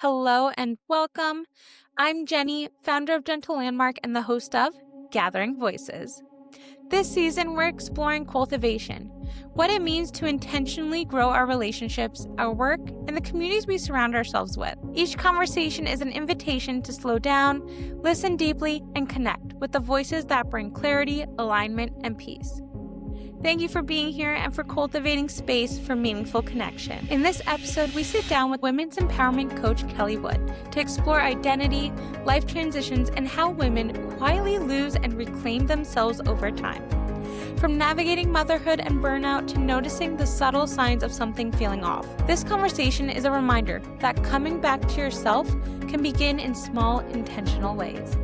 Hello and welcome. I'm Jenny, founder of Gentle Landmark and the host of Gathering Voices. This season, we're exploring cultivation, what it means to intentionally grow our relationships, our work, and the communities we surround ourselves with. Each conversation is an invitation to slow down, listen deeply, and connect with the voices that bring clarity, alignment, and peace. Thank you for being here and for cultivating space for meaningful connection. In this episode, we sit down with women's empowerment coach Kelly Wood to explore identity, life transitions, and how women quietly lose and reclaim themselves over time. From navigating motherhood and burnout to noticing the subtle signs of something feeling off, this conversation is a reminder that coming back to yourself can begin in small, intentional ways.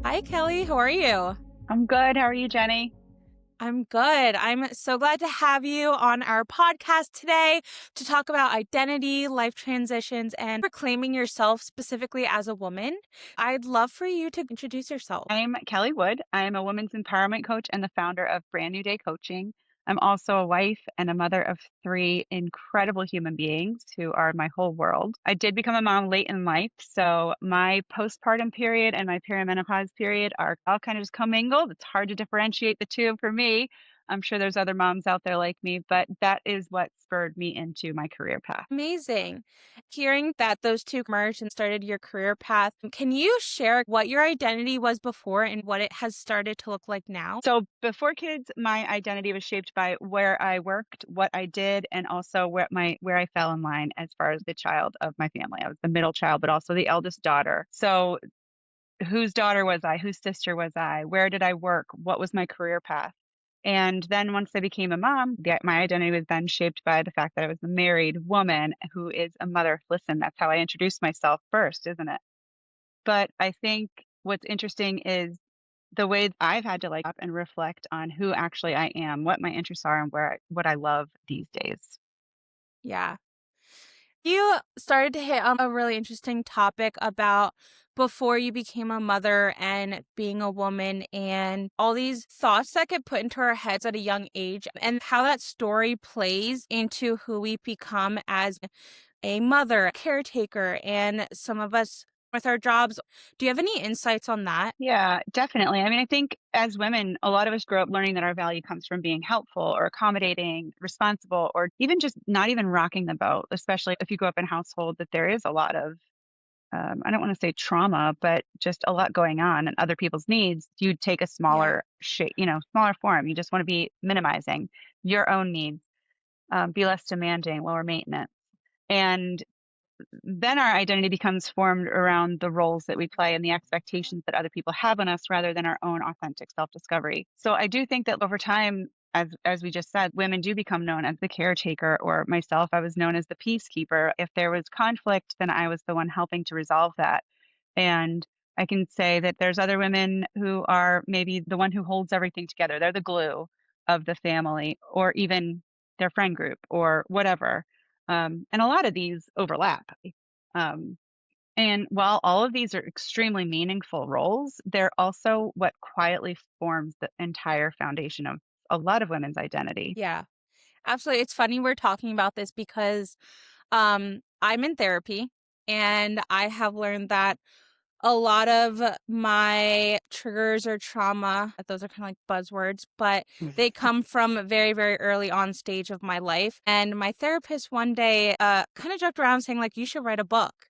Hi, Kelly. How are you? I'm good. How are you, Jenny? I'm good. I'm so glad to have you on our podcast today to talk about identity, life transitions, and reclaiming yourself specifically as a woman. I'd love for you to introduce yourself. I'm Kelly Wood. I'm a women's empowerment coach and the founder of Brand New Day Coaching. I'm also a wife and a mother of three incredible human beings who are my whole world. I did become a mom late in life, so my postpartum period and my perimenopause period are all kind of just commingled. It's hard to differentiate the two for me. I'm sure there's other moms out there like me, but that is what spurred me into my career path. Amazing. Hearing that those two merged and started your career path, can you share what your identity was before and what it has started to look like now? So before kids, my identity was shaped by where I worked, what I did, and also where I fell in line as far as the child of my family. I was the middle child, but also the eldest daughter. So whose daughter was I? Whose sister was I? Where did I work? What was my career path? And then once I became a mom, my identity was then shaped by the fact that I was a married woman who is a mother. Listen, that's how I introduced myself first, isn't it? But I think what's interesting is the way I've had to up and reflect on who actually I am, what my interests are, and what I love these days. Yeah. You started to hit on a really interesting topic about before you became a mother and being a woman and all these thoughts that get put into our heads at a young age and how that story plays into who we become as a mother, caretaker, and some of us with our jobs. Do you have any insights on that? Yeah, definitely. I mean, I think as women, a lot of us grow up learning that our value comes from being helpful or accommodating, responsible, or even just not even rocking the boat, especially if you grow up in a household that there is a lot of I don't want to say trauma, but just a lot going on and other people's needs, you take a Yeah. smaller shape, smaller form. You just want to be minimizing your own needs, be less demanding, lower maintenance. And then our identity becomes formed around the roles that we play and the expectations that other people have on us rather than our own authentic self-discovery. So I do think that over time, as we just said, women do become known as the caretaker, or myself, I was known as the peacekeeper. If there was conflict, then I was the one helping to resolve that. And I can say that there's other women who are maybe the one who holds everything together. They're the glue of the family or even their friend group or whatever. And a lot of these overlap. Um, and while all of these are extremely meaningful roles, they're also what quietly forms the entire foundation of a lot of women's identity. Yeah. Absolutely. It's funny we're talking about this because I'm in therapy and I have learned that a lot of my triggers or trauma, those are kind of like buzzwords, but they come from a very, very early on stage of my life. And my therapist one day kind of joked around saying like, you should write a book.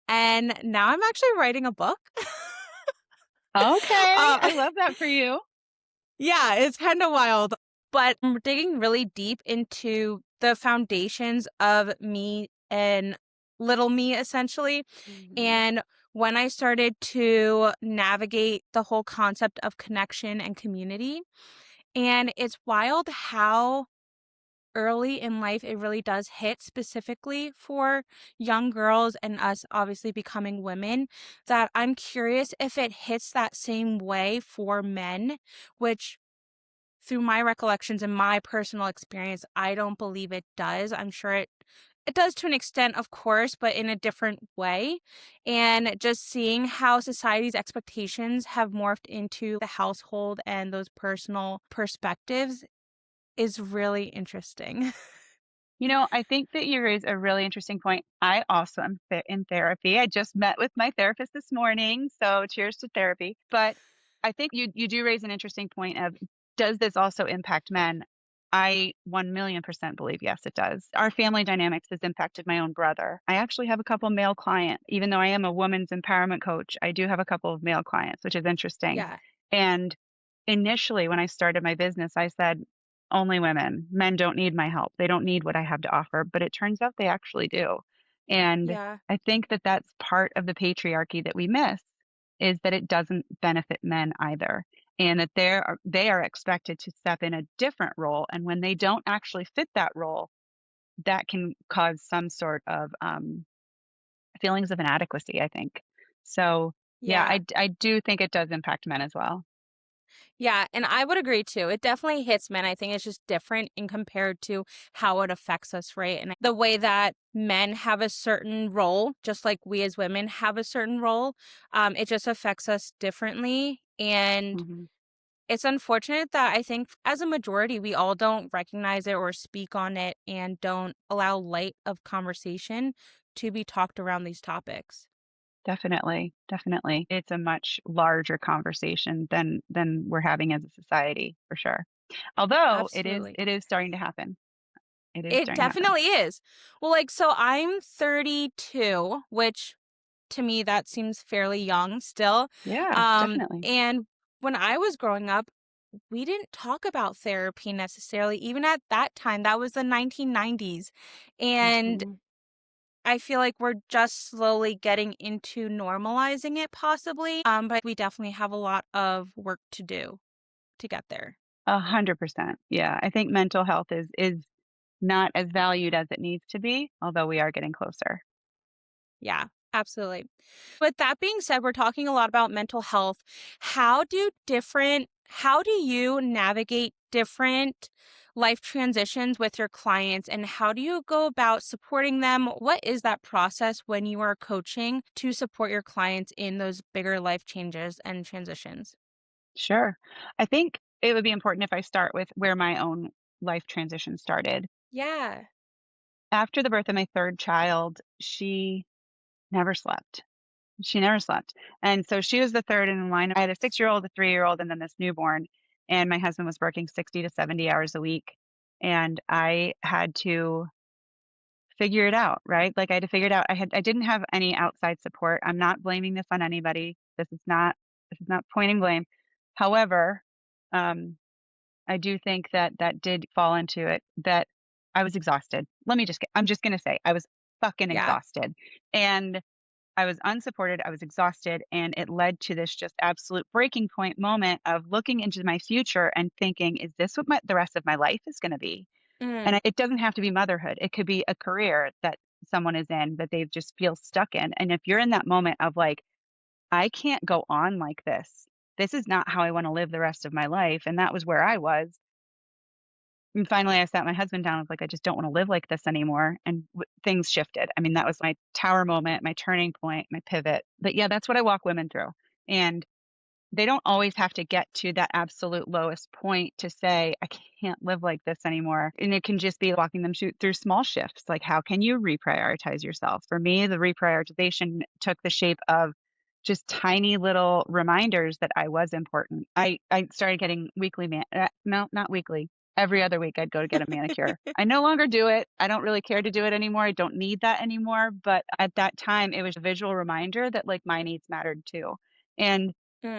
And now I'm actually writing a book. Okay, uh, I love that for you. yeah, it's kind of wild, but I'm digging really deep into the foundations of me and little me essentially. Mhm. And when I started to navigate the whole concept of connection and community, and it's wild how early in life it really does hit specifically for young girls and us obviously becoming women, that I'm curious if it hits that same way for men, which through my recollections and my personal experience, I don't believe it does. I'm sure it does to an extent, of course, but in a different way. And just seeing how society's expectations have morphed into the household and those personal perspectives is really interesting. I think that you raise a really interesting point. I also am in therapy. I just met with my therapist this morning, so cheers to therapy. But I think you do raise an interesting point of, does this also impact men? I 1,000,000% believe yes, it does. Our family dynamics has impacted my own brother. I actually have a couple male clients. Even though I am a women's empowerment coach, I do have a couple of male clients, which is interesting. Yeah. And initially, when I started my business, I said, only women. Men don't need my help. They don't need what I have to offer, but it turns out they actually do. And Yeah. I think that that's part of the patriarchy that we miss, is that it doesn't benefit men either. And that they are expected to step in a different role. And when they don't actually fit that role, that can cause some sort of feelings of inadequacy, I think. So, yeah, Yeah. I do think it does impact men as well. Yeah, and I would agree too. It definitely hits men. I think it's just different in compared to how it affects us, right? And the way that men have a certain role, just like we as women have a certain role, it just affects us differently. And Mhm. it's unfortunate that I think as a majority, we all don't recognize it or speak on it and don't allow light of conversation to be talked around these topics. Definitely, definitely. It's a much larger conversation than we're having as a society, for sure. Although it is Absolutely. it is starting to happen. It is It starting to happen. definitely is. Well, like, so I'm 32, which to me that seems fairly young still. Yeah, definitely. And when I was growing up, we didn't talk about therapy necessarily. Even at that time, that was the 1990s. And Mhm. I feel like we're just slowly getting into normalizing it possibly. But we definitely have a lot of work to do to get there. 100%. Yeah, I think mental health is not as valued as it needs to be, although we are getting closer. Yeah, absolutely. With that being said, we're talking a lot about mental health. How do you navigate different life transitions with your clients and how do you go about supporting them? What is that process when you are coaching to support your clients in those bigger life changes and transitions? Sure. I think it would be important if I start with where my own life transition started. Yeah. After the birth of my 3rd child, she never slept. She never slept. And so she was the 3rd in line. I had a 6-year-old, a 3-year-old, and then this newborn, and my husband was working 60 to 70 hours a week, and I had to figure it out, right? Like, I had to figure it out. I didn't have any outside support. I'm not blaming this on anybody. This is not pointing blame. However, um, I do think that that did fall into it, that I was exhausted. I'm just gonna say, I was fucking Yeah. exhausted, and I was unsupported, I was exhausted, and it led to this just absolute breaking point moment of looking into my future and thinking, "Is this what the rest of my life is gonna be?" And Mm, it doesn't have to be motherhood. It could be a career that someone is in that they just feel stuck in. And if you're in that moment of like, "I can't go on like this. This is not how I wanna live the rest of my life," and that was where I was. And finally, I sat my husband down. I was like, "I just don't wanna live like this anymore," and things shifted. I mean, that was my tower moment, my turning point, my pivot. But yeah, that's what I walk women through. And they don't always have to get to that absolute lowest point to say, "I can't live like this anymore." And it can just be walking them through small shifts, like, how can you reprioritize yourself? For me, the reprioritization took the shape of just tiny little reminders that I was important. I started getting weekly no, not weekly. Every other week, I'd go to get a manicure. I no longer do it. I don't really care to do it anymore. I don't need that anymore, but at that time, it was a visual reminder that, like, my needs mattered too. And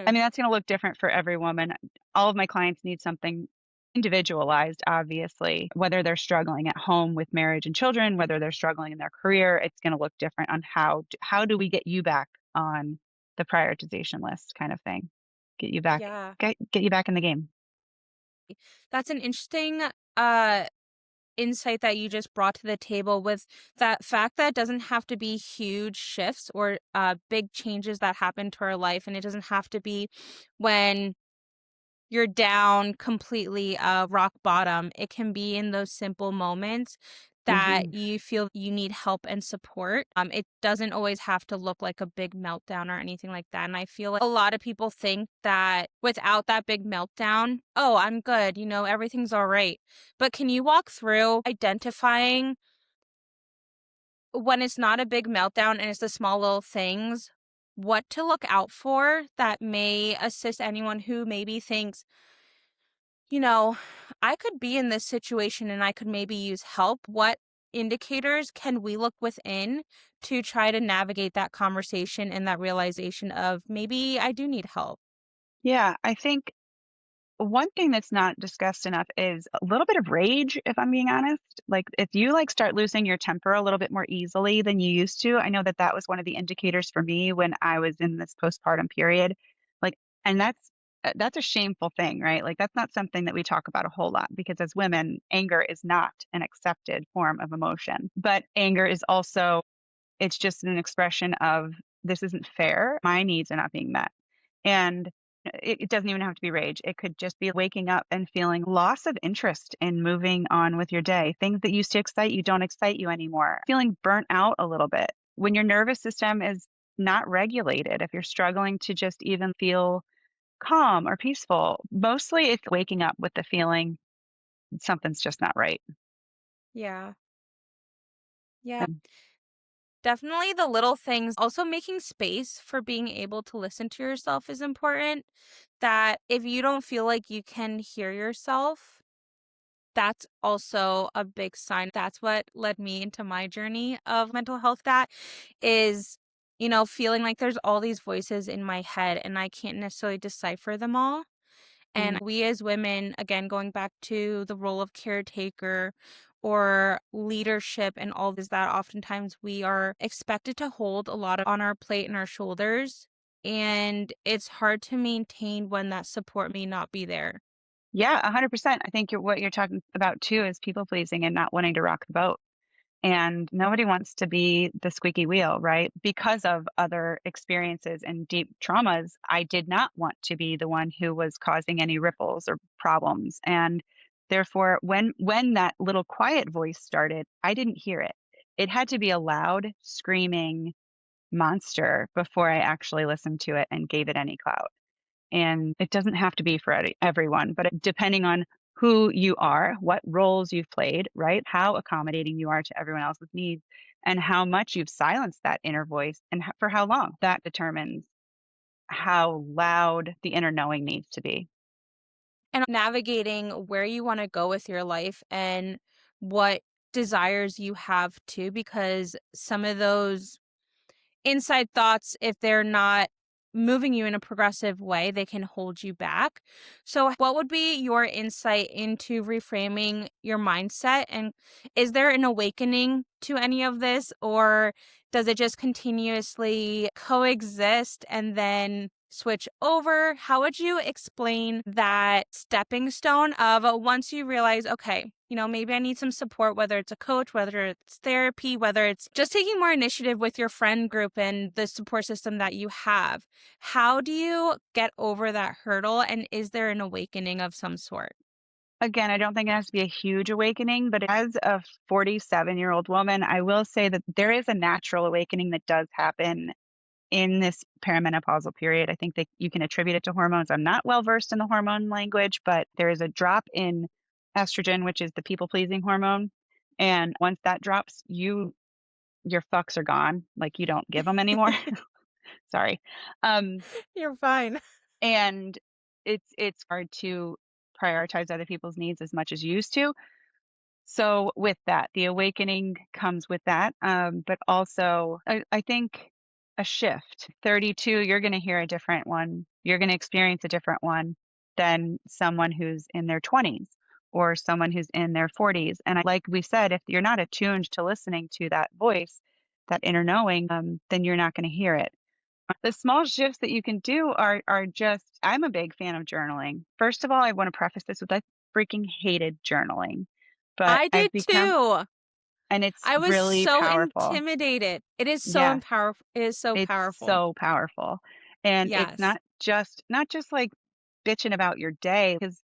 I mm, mean, that's gonna look different for every woman. All of my clients need something individualized, obviously. Whether they're struggling at home with marriage and children, whether they're struggling in their career, it's gonna look different on how do we get you back on the prioritization list kind of thing. Get you back yeah. get you back in the game. That's an interesting uh insight that you just brought to the table with that fact that it doesn't have to be huge shifts or big changes that happen to our life. And it doesn't have to be when you're down completely rock bottom. It can be in those simple moments that Hmm. you feel you need help and support. It doesn't always have to look like a big meltdown or anything like that. And I feel like a lot of people think that without that big meltdown, oh, I'm good, everything's all right. But can you walk through identifying when it's not a big meltdown and it's the small little things, what to look out for that may assist anyone who maybe thinks, you know, I could be in this situation and I could maybe use help. What indicators can we look within to try to navigate that conversation and that realization of maybe I do need help? Yeah, I think one thing that's not discussed enough is a little bit of rage, if I'm being honest. Like, if you, like, start losing your temper a little bit more easily than you used to, I know that that was one of the indicators for me when I was in this postpartum period. Like, and that's a shameful thing, right? Like, that's not something that we talk about a whole lot because as women, anger is not an accepted form of emotion. But anger is also, it's just an expression of, this isn't fair. My needs are not being met. And it doesn't even have to be rage. It could just be waking up and feeling loss of interest in moving on with your day. Things that used to excite you don't excite you anymore. Feeling burnt out a little bit. When your nervous system is not regulated, if you're struggling to just even feel calm or peaceful, mostly it's waking up with the feeling something's just not right. Yeah. Yeah. Definitely the little things. Also, making space for being able to listen to yourself is important. That if you don't feel like you can hear yourself, that's also a big sign. That's what led me into my journey of mental health. That is, feeling like there's all these voices in my head and I can't necessarily decipher them all. And Mm. we as women, again, going back to the role of caretaker or leadership and all this, that oftentimes we are expected to hold a lot on our plate and our shoulders. And it's hard to maintain when that support may not be there. Yeah, 100%. I think what you're talking about too is people pleasing and not wanting to rock the boat. And nobody wants to be the squeaky wheel, right? Because of other experiences and deep traumas, I did not want to be the one who was causing any ripples or problems. And therefore, when that little quiet voice started, I didn't hear it. It had to be a loud, screaming monster before I actually listened to it and gave it any clout. And it doesn't have to be for everyone, but depending on who you are, what roles you've played, right? How accommodating you are to everyone else's needs, and how much you've silenced that inner voice and for how long, that determines how loud the inner knowing needs to be. And navigating where you want to go with your life and what desires you have too, because some of those inside thoughts, if they're not moving you in a progressive way, they can hold you back. So, what would be your insight into reframing your mindset? And is there an awakening to any of this, or does it just continuously coexist and then switch over? How would you explain that stepping stone of once you realize, okay, maybe I need some support, whether it's a coach, whether it's therapy, whether it's just taking more initiative with your friend group and the support system that you have. How do you get over that hurdle? And is there an awakening of some sort? Again, I don't think it has to be a huge awakening, but as a 47-year-old woman, I will say that there is a natural awakening that does happen in this perimenopausal period. I think that you can attribute it to hormones. I'm not well versed in the hormone language, but there is a drop in estrogen, which is the people pleasing hormone. And once that drops, your fucks are gone. Like, you don't give them anymore. Sorry. Um, You're fine. and it's hard to prioritize other people's needs as much as you used to. So with that, the awakening comes with that, but also I think a shift. 32, you're going to hear a different one. You're going to experience a different one than someone who's in their 20s or someone who's in their 40s. And like we said, if you're not attuned to listening to that voice, that inner knowing, then you're not going to hear it. The small shifts that you can do are just, I'm a big fan of journaling. First of all, I want to preface this with, I freaking hated journaling, but I I've did become, too. and it's I was really so powerful. intimidated. It is so Yes, It is so it's powerful. so powerful. And it's Yes. not just like bitching about your day, because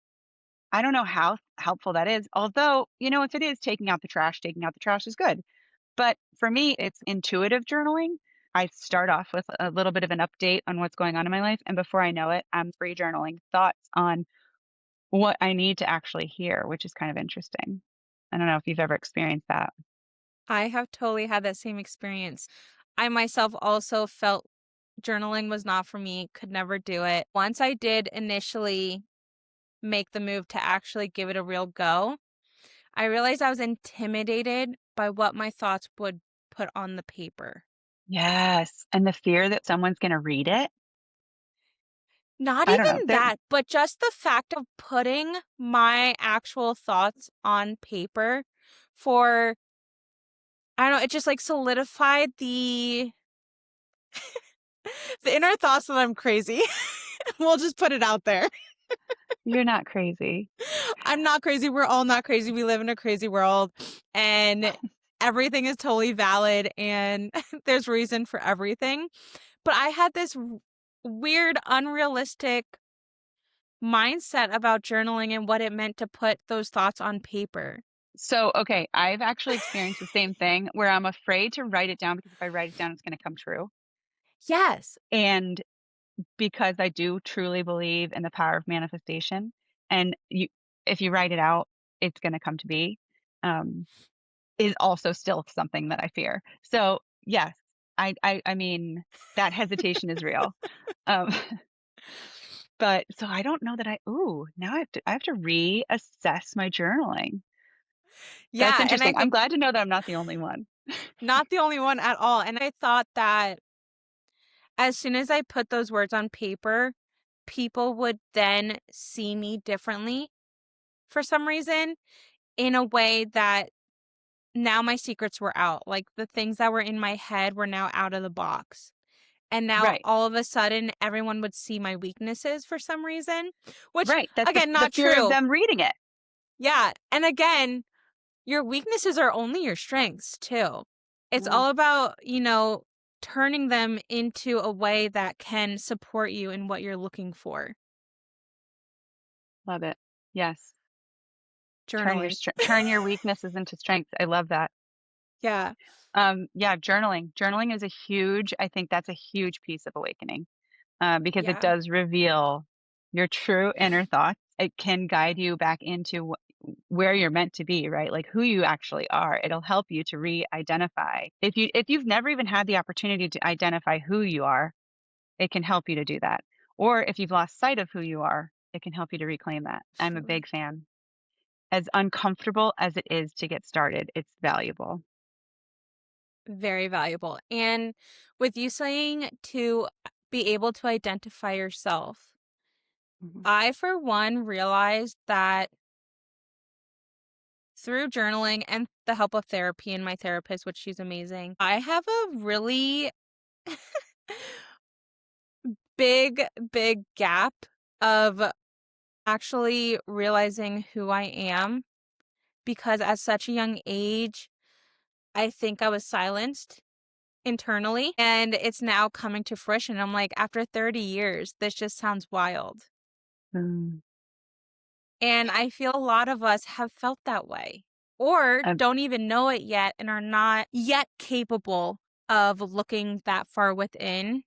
I don't know how helpful that is. Although, if it is taking out the trash is good. But for me, it's intuitive journaling. I start off with a little bit of an update on what's going on in my life. And before I know it, I'm free journaling thoughts on what I need to actually hear, which is kind of interesting. I don't know if you've ever experienced that. I have totally had that same experience. I myself also felt journaling was not for me, could never do it. Once I did initially make the move to actually give it a real go, I realized I was intimidated by what my thoughts would put on the paper. Yes. And the fear that someone's going to read it. Not I don't know. even that, but just the fact of putting my actual thoughts on paper for, I don't know, it just like solidified the inner thoughts that I'm crazy. We'll just put it out there. You're not crazy. I'm not crazy. We're all not crazy. We live in a crazy world and everything is totally valid and there's reason for everything. But I had this weird, unrealistic mindset about journaling and what it meant to put those thoughts on paper. So, okay, I've actually experienced the same thing where I'm afraid to write it down because if I write it down, it's going to come true. Yes. And because I do truly believe in the power of manifestation, and if you write it out, it's going to come to be, um, is also still something that I fear. So, yes, I mean, that hesitation is real. Um, but so I don't know that now I have to reassess my journaling. That's Yeah. And I interesting. I'm think glad to know that I'm not the only one. not the only one at all. And I thought that as soon as I put those words on paper, people would then see me differently for some reason in a way that now my secrets were out. Like the things that were in my head were now out of the box. And now Right. all of a sudden everyone would see my weaknesses for some reason, which Right. That's the again, the not fear of true. them reading it. Yeah. And again, your weaknesses are only your strengths too. It's Mm, all about, turning them into a way that can support you in what you're looking for. love it. Yes. Journaling. Turn your weaknesses into strengths. I love that. Yeah. Yeah, journaling. Journaling is I think that's a huge piece of awakening, because it Yeah. does reveal your true inner thoughts. It can guide you back into where you're meant to be, right? Like who you actually are. It'll help you to re-identify. If you've never even had the opportunity to identify who you are, it can help you to do that. Or if you've lost sight of who you are, it can help you to reclaim that. I'm a Absolutely. big fan. As uncomfortable as it is to get started, it's valuable. Very valuable. And with you saying to be able to identify yourself, Mhm. I, for one, realized that through journaling and the help of therapy and my therapist, which she's amazing, I have a really big, big gap of actually realizing who I am because at such a young age, I think I was silenced internally and it's now coming to fruition. I'm like, after 30 years, this just sounds wild. Mm. And I feel a lot of us have felt that way or Um, don't even know it yet and are not yet capable of looking that far within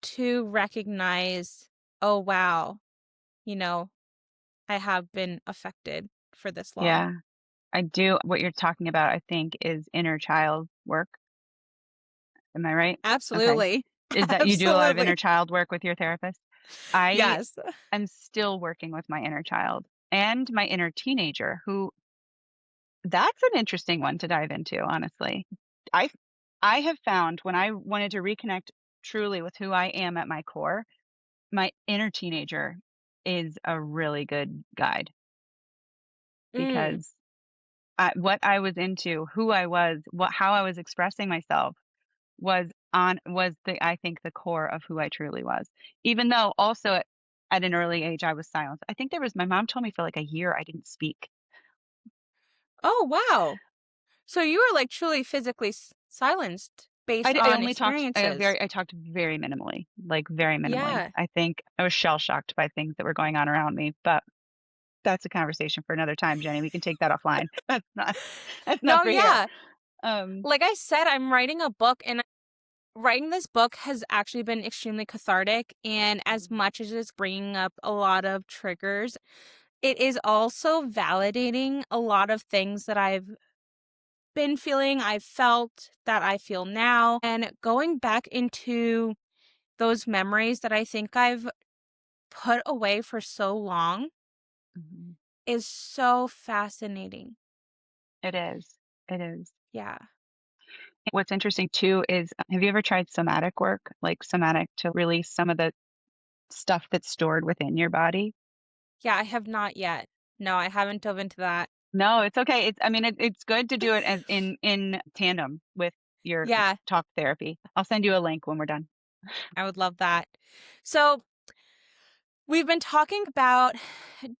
to recognize, oh, wow, you know, I have been affected for this long. yeah, I do. What you're talking about, I think, is inner child work. Am I right? Okay. Absolutely. Is that you do a lot of inner Absolutely. child work with your therapist? I Yes. am still working with my inner child and my inner teenager, who that's an interesting one to dive into, honestly. I I have found when I wanted to reconnect truly with who I am at my core, my inner teenager is a really good guide Mm. because what I was into, who I was, how I was expressing myself was I think the core of who I truly was. Even though also at an early age I was silenced. I think my mom told me for like a year I didn't speak. Oh, wow. So you were like truly physically silenced based I on only talked experiences. I talked very minimally, like very minimally. Yeah. I think I was shell shocked by things that were going on around me, but That's a conversation for another time, Jenny. We can take that offline. That's not No, for here. yeah. Um, Like I said, I'm writing a book, and writing this book has actually been extremely cathartic. And as much as it's bringing up a lot of triggers, it is also validating a lot of things that I've been feeling, I've felt, that I feel now. And going back into those memories that I think I've put away for so long Mhm. is so fascinating. It is. It is. Yeah. What's interesting too is, have you ever tried somatic work, like somatic to release some of the stuff that's stored within your body? Yeah, I have not yet. No, I haven't dove into that. No, it's okay. I mean, it's good to do it as in tandem with your Yeah, talk therapy. I'll send you a link when we're done. I would love that. So, we've been talking about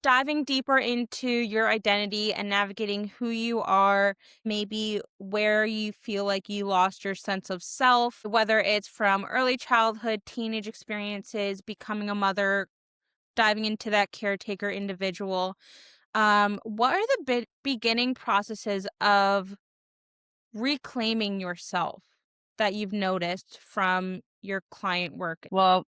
diving deeper into your identity and navigating who you are, maybe where you feel like you lost your sense of self, whether it's from early childhood, teenage experiences, becoming a mother, diving into that caretaker individual. What are the beginning processes of reclaiming yourself that you've noticed from your client work? Well,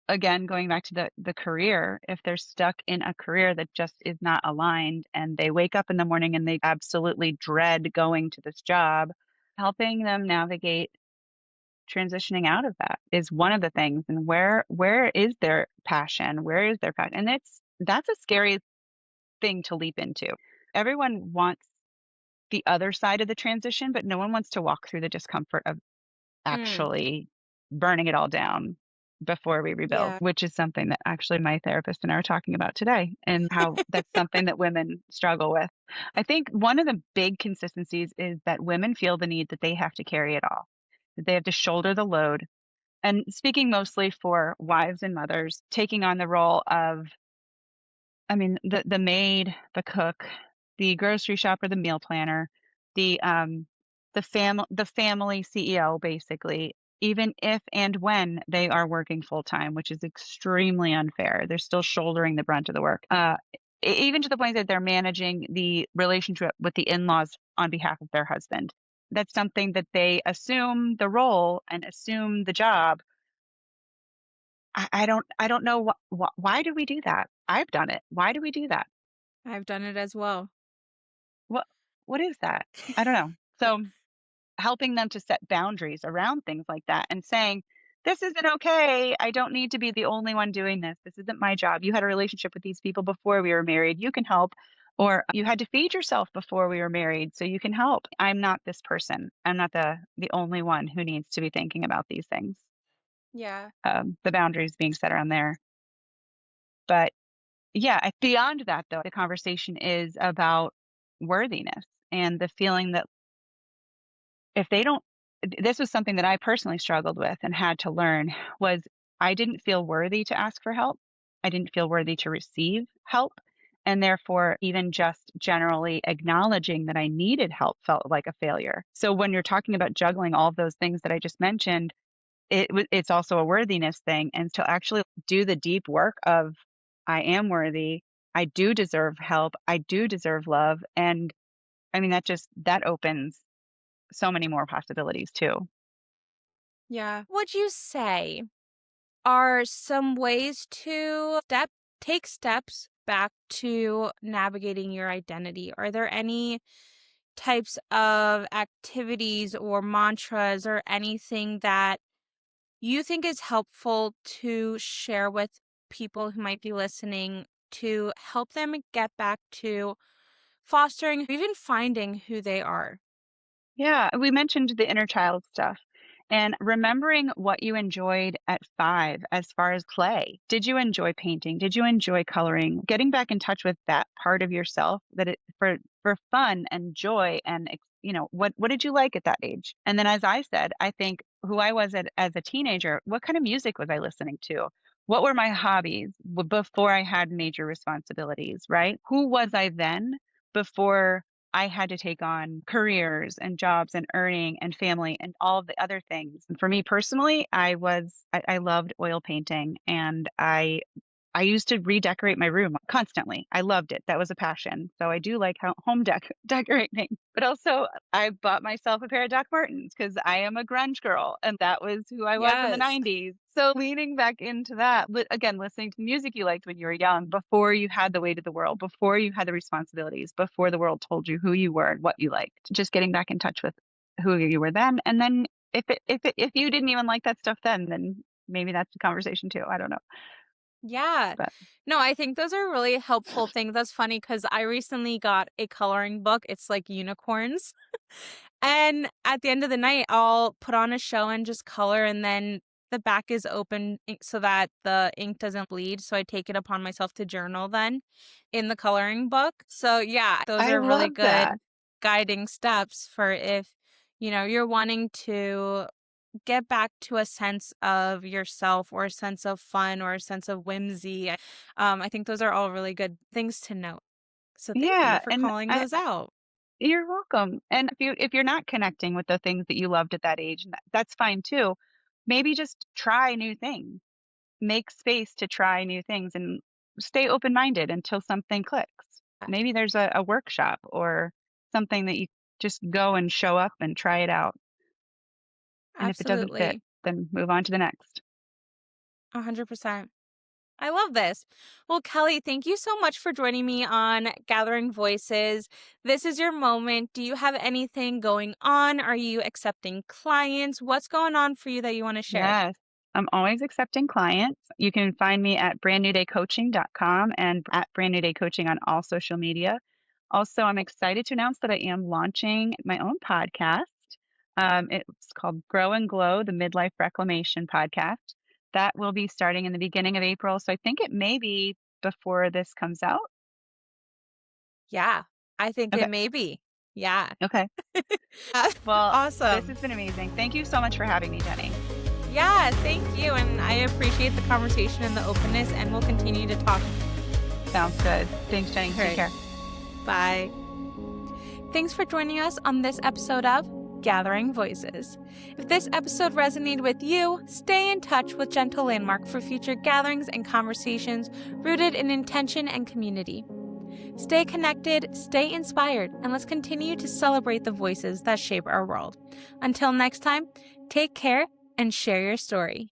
again, going back to the career, if they're stuck in a career that just is not aligned and they wake up in the morning and they absolutely dread going to this job, helping them navigate transitioning out of that is one of the things. And where is their passion? Where is their passion? And that's a scary thing to leap into. Everyone wants the other side of the transition, but no one wants to walk through the discomfort of Mm, actually burning it all down before we rebuild, yeah. which is something that actually my therapist and I are talking about today, and how that's something that women struggle with. I think one of the big consistencies is that women feel the need that they have to carry it all, that they have to shoulder the load. And speaking mostly for wives and mothers, taking on the role of, I mean, the maid, the cook, the grocery shopper, the meal planner, the family CEO, basically, even if and when they are working full time, which is extremely unfair. They're still shouldering the brunt of the work. Even to the point that they're managing the relationship with the in-laws on behalf of their husband. That's something that they assume the role and assume the job. I don't know why do we do that? I've done it. Why do we do that? I've done it as well. What what is that? I don't know. So, helping them to set boundaries around things like that and saying, "This isn't okay. I don't need to be the only one doing this. This isn't my job. You had a relationship with these people before we were married. You can help." Or, "You had to feed yourself before we were married, so you can help. I'm not this person. I'm not the only one who needs to be thinking about these things." Yeah. The boundaries being set around there. But yeah, beyond that, though, the conversation is about worthiness and the feeling that if they don't this was something that I personally struggled with and had to learn was I didn't feel worthy to ask for help. I didn't feel worthy to receive help. And therefore, even just generally acknowledging that I needed help felt like a failure. So when you're talking about juggling all of those things that I just mentioned, it's also a worthiness thing. And to actually do the deep work of I am worthy, I do deserve help, I do deserve love. And I mean, that opens so many more possibilities too. Yeah. Would you say are some ways to take steps back to navigating your identity? Are there any types of activities or mantras or anything that you think is helpful to share with people who might be listening to help them get back to fostering, or even finding who they are? Yeah, we mentioned the inner child stuff and remembering what you enjoyed at 5 as far as play. Did you enjoy painting? Did you enjoy coloring? Getting back in touch with that part of yourself that it for fun and joy and what did you like at that age? And then as I said, I think who I was as a teenager, what kind of music was I listening to? What were my hobbies before I had major responsibilities, right? Who was I then before I had to take on careers and jobs and earning and family and all of the other things. And for me personally, I loved oil painting and I used to redecorate my room constantly. I loved it. That was a passion. So I do like home decorating. But also, I bought myself a pair of Doc Martens because I am a grunge girl, and that was who I was in the Yes. 90s. So leaning back into that, again, listening to music you liked when you were young, before you had the weight of the world, before you had the responsibilities, before the world told you who you were and what you liked, just getting back in touch with who you were then. And then if you didn't even like that stuff then maybe that's a conversation too. I don't know. Yeah. But No, I think those are really helpful things. That's funny because I recently got a coloring book. It's like unicorns. And at the end of the night, I'll put on a show and just color, and then the back is open so that the ink doesn't bleed. So I take it upon myself to journal then in the coloring book. So yeah, those I are really love that. good guiding steps for if, you're wanting to get back to a sense of yourself or a sense of fun or a sense of whimsy. I think those are all really good things to note. So thank you Yeah, for and calling those out. you're welcome. And if you're not connecting with the things that you loved at that age, that's fine too. Maybe just try new things. Make space to try new things and stay open-minded until something clicks. Maybe there's a workshop or something that you just go and show up and try it out. And if it doesn't fit, Absolutely. then move on to the next. 100%. I love this. Well, Kelly, thank you so much for joining me on Gathering Voices. This is your moment. Do you have anything going on? Are you accepting clients? What's going on for you that you want to share? Yes. I'm always accepting clients. You can find me at brandnewdaycoaching.com and at brandnewdaycoaching on all social media. Also, I'm excited to announce that I am launching my own podcast. It's called Grow and Glow, the Midlife Reclamation Podcast. That will be starting in the beginning of April. So I think it may be before this comes out. Yeah, I think Okay. it may be. Yeah. Okay. Well, this has Awesome. been amazing. Thank you so much for having me, Jenny. Yeah, thank you. And I appreciate the conversation and the openness, and we'll continue to talk. Sounds good. Thanks, Jenny. All Take right. care. Bye. Thanks for joining us on this episode of Gathering Voices. If this episode resonated with you, stay in touch with Gentle Landmark for future gatherings and conversations rooted in intention and community. Stay connected, stay inspired, and let's continue to celebrate the voices that shape our world. Until next time, take care and share your story.